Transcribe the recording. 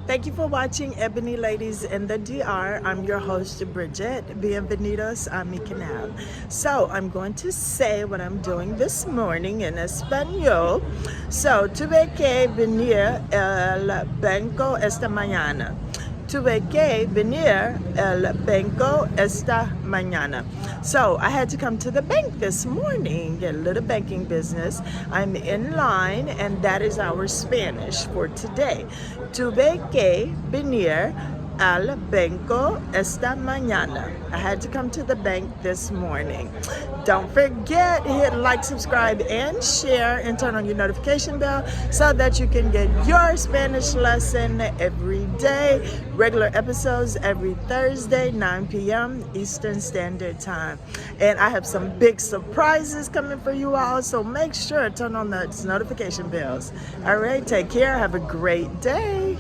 Thank you for watching Ebony Ladies in the DR. I'm your host, Bridget. Bienvenidos a mi canal. So I'm going to say what I'm doing this morning in Espanol. So, tuve que venir el banco esta mañana. Tuve que venir el banco esta mañana. So I had to come to the bank this morning, get a little banking business. I'm in line, and that is our Spanish for today. Tuve que venir al banco esta mañana. I had to come to the bank this morning. Don't forget, hit like, subscribe, and share, and turn on your notification bell so that you can get your Spanish lesson every day. Regular episodes every Thursday, 9 p.m. Eastern Standard Time. And I have some big surprises coming for you all, so make sure to turn on those notification bells. All right, take care. Have a great day.